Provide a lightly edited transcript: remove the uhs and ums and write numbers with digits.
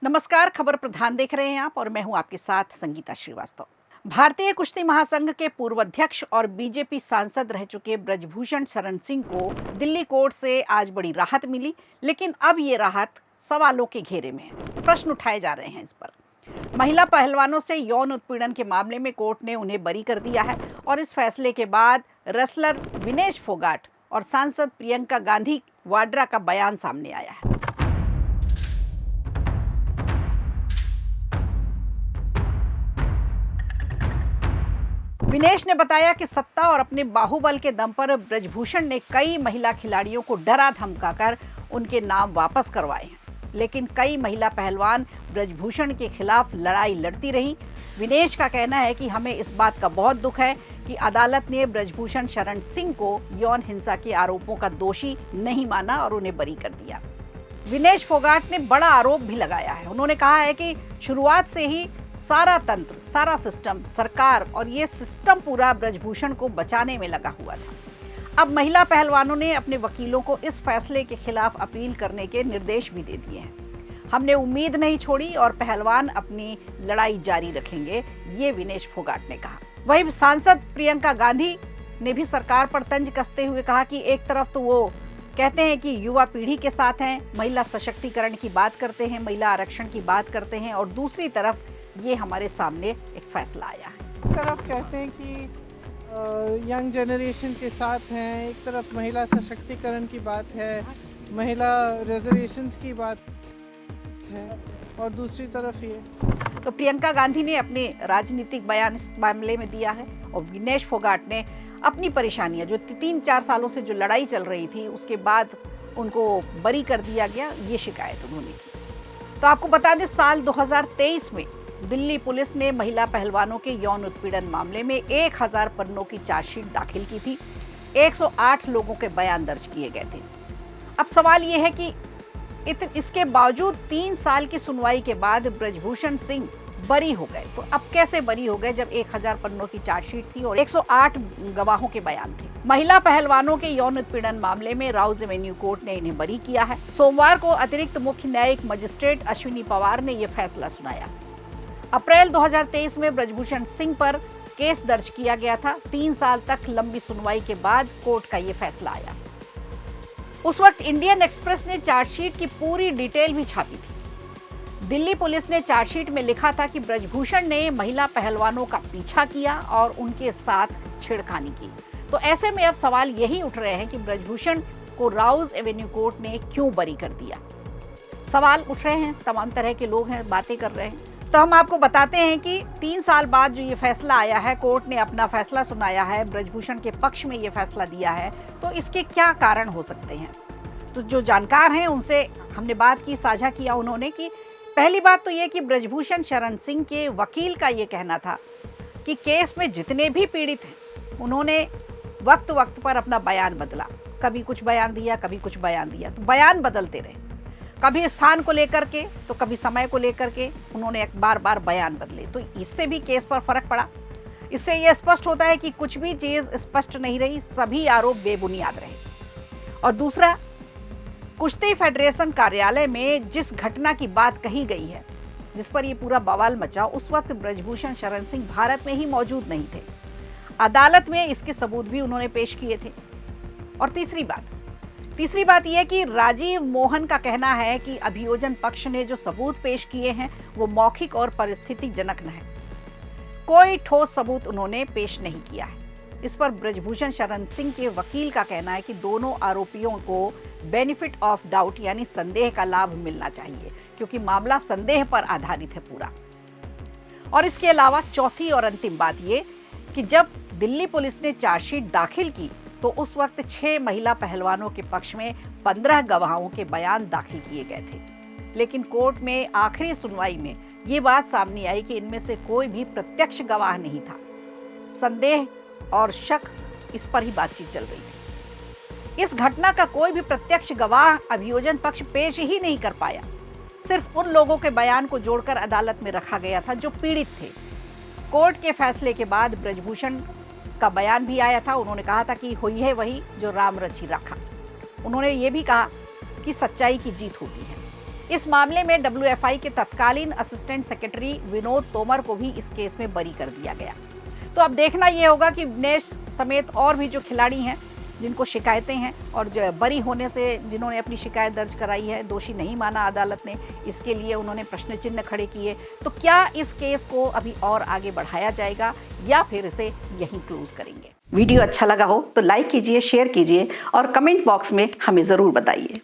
नमस्कार, खबर प्रधान देख रहे हैं आप और मैं हूं आपके साथ संगीता श्रीवास्तव। भारतीय कुश्ती महासंघ के पूर्व अध्यक्ष और बीजेपी सांसद रह चुके ब्रजभूषण शरण सिंह को दिल्ली कोर्ट से आज बड़ी राहत मिली, लेकिन अब ये राहत सवालों के घेरे में है। प्रश्न उठाए जा रहे हैं इस पर। महिला पहलवानों से यौन उत्पीड़न के मामले में कोर्ट ने उन्हें बरी कर दिया है और इस फैसले के बाद रेसलर विनेश फोगाट और सांसद प्रियंका गांधी वाड्रा का बयान सामने आया है। विनेश ने बताया कि सत्ता और अपने बाहुबल के दम पर ब्रजभूषण ने कई महिला खिलाड़ियों को डरा धमकाकर उनके नाम वापस करवाए हैं, लेकिन कई महिला पहलवान ब्रजभूषण के खिलाफ लड़ाई लड़ती रहीं। विनेश का कहना है कि हमें इस बात का बहुत दुख है कि अदालत ने ब्रजभूषण शरण सिंह को यौन हिंसा के आरोपों का दोषी नहीं माना और उन्हें बरी कर दिया। विनेश फोगाट ने बड़ा आरोप भी लगाया है। उन्होंने कहा है कि शुरुआत से ही सारा तंत्र, सारा सिस्टम, सरकार और ये सिस्टम पूरा ब्रजभूषण को बचाने में लगा हुआ था। अब महिला पहलवानों ने अपने वकीलों को इस फैसले के खिलाफ अपील करने के निर्देश भी दे दिए हैं। हमने उम्मीद नहीं छोड़ी और पहलवान अपनी लड़ाई जारी रखेंगे, ये विनेश फोगाट ने कहा। वहीं सांसद प्रियंका गांधी ने भी सरकार पर तंज कसते हुए कहा कि एक तरफ तो वो कहते हैं कि युवा पीढ़ी के साथ हैं, महिला सशक्तिकरण की बात करते हैं, महिला आरक्षण की बात करते हैं, और दूसरी तरफ ये हमारे सामने एक फैसला आया है। एक तरफ कहते हैं कि यंग जनरेशन के साथ हैं, एक तरफ महिला सशक्तिकरण की बात है, महिला रिजर्वेशंस की बात है, और दूसरी तरफ ये। तो प्रियंका गांधी ने अपने राजनीतिक बयान इस मामले में दिया है और विनेश फोगाट ने अपनी परेशानियां, जो 3-4 सालों से जो लड़ाई चल रही थी उसके बाद उनको बरी कर दिया गया, ये शिकायत उन्होंने की। तो आपको बता दें, साल 2023 में दिल्ली पुलिस ने महिला पहलवानों के यौन उत्पीड़न मामले में 1000 पन्नों की चार्जशीट दाखिल की थी। 108 लोगों के बयान दर्ज किए गए थे। अब सवाल यह है कि इसके बावजूद 3 साल की सुनवाई के बाद ब्रजभूषण सिंह बरी हो गए। तो अब कैसे बरी हो गए जब 1000 पन्नों की चार्जशीट थी और 108 गवाहों के बयान थे। महिला पहलवानों के यौन उत्पीड़न मामले में राउज एवेन्यू कोर्ट ने इन्हें बरी किया है। सोमवार को अतिरिक्त मुख्य न्यायिक मजिस्ट्रेट अश्विनी पवार ने यह फैसला सुनाया। अप्रैल 2023 में ब्रजभूषण सिंह पर केस दर्ज किया गया था। 3 साल तक लंबी सुनवाई के बाद कोर्ट का यह फैसला आया। उस वक्त इंडियन एक्सप्रेस ने चार्जशीट की पूरी डिटेल भी छापी थी। दिल्ली पुलिस ने चार्जशीट में लिखा था कि ब्रजभूषण ने महिला पहलवानों का पीछा किया और उनके साथ छेड़खानी की। तो ऐसे में अब सवाल यही उठ रहे हैं कि ब्रजभूषण को राउज एवेन्यू कोर्ट ने क्यों बरी कर दिया। सवाल उठ रहे हैं, तमाम तरह के लोग हैं, बातें कर रहे हैं। तो हम आपको बताते हैं कि 3 साल बाद जो ये फैसला आया है, कोर्ट ने अपना फैसला सुनाया है, ब्रजभूषण के पक्ष में ये फैसला दिया है, तो इसके क्या कारण हो सकते हैं। तो जो जानकार हैं उनसे हमने बात की, साझा किया उन्होंने कि पहली बात तो ये कि ब्रजभूषण शरण सिंह के वकील का ये कहना था कि केस में जितने भी पीड़ित हैं उन्होंने वक्त वक्त पर अपना बयान बदला। कभी कुछ बयान दिया, कभी कुछ बयान दिया, तो बयान बदलते रहे। कभी स्थान को लेकर के तो कभी समय को लेकर के उन्होंने बार बार बयान बदले। तो इससे भी केस पर फर्क पड़ा। इससे यह स्पष्ट होता है कि कुछ भी चीज़ स्पष्ट नहीं रही, सभी आरोप बेबुनियाद रहे। और दूसरा, कुश्ती फेडरेशन कार्यालय में जिस घटना की बात कही गई है, जिस पर यह पूरा बवाल मचा, उस वक्त ब्रजभूषण शरण सिंह भारत में ही मौजूद नहीं थे। अदालत में इसके सबूत भी उन्होंने पेश किए थे। और तीसरी बात यह कि राजीव मोहन का कहना है कि अभियोजन पक्ष ने जो सबूत पेश किए हैं वो मौखिक और परिस्थितिजनक है। कोई ठोस सबूत उन्होंने पेश नहीं किया है। इस पर ब्रजभूषण शरण सिंह के वकील का कहना है कि दोनों आरोपियों को बेनिफिट ऑफ डाउट यानी संदेह का लाभ मिलना चाहिए, क्योंकि मामला संदेह पर आधारित है पूरा। और इसके अलावा चौथी और अंतिम बात ये कि जब दिल्ली पुलिस ने चार्जशीट दाखिल की तो उस वक्त 6 महिला पहलवानों के पक्ष में 15 गवाहों के बयान दाखिल किए गए थे। लेकिन कोर्ट में आखिरी सुनवाई में ये बात सामने आई कि इनमें से कोई भी प्रत्यक्ष गवाह नहीं था। संदेह और शक, इस पर ही बातचीत चल रही थी। इस घटना का कोई भी प्रत्यक्ष गवाह अभियोजन पक्ष पेश ही नहीं कर पाया। सिर्फ उन लोगों के बयान को जोड़कर अदालत में रखा गया था जो पीड़ित थे। कोर्ट के फैसले के बाद ब्रजभूषण का बयान भी आया था। उन्होंने कहा था कि हुई है वही जो राम रचि रखा। उन्होंने ये भी कहा कि सच्चाई की जीत होती है। इस मामले में WFI के तत्कालीन असिस्टेंट सेक्रेटरी विनोद तोमर को भी इस केस में बरी कर दिया गया। तो अब देखना ये होगा कि विघ्नेश समेत और भी जो खिलाड़ी हैं जिनको शिकायतें हैं और जो बरी होने से जिन्होंने अपनी शिकायत दर्ज कराई है, दोषी नहीं माना अदालत ने, इसके लिए उन्होंने प्रश्न चिन्ह खड़े किए, तो क्या इस केस को अभी और आगे बढ़ाया जाएगा या फिर इसे यहीं क्लोज करेंगे। वीडियो अच्छा लगा हो तो लाइक कीजिए, शेयर कीजिए और कमेंट बॉक्स में हमें ज़रूर बताइए।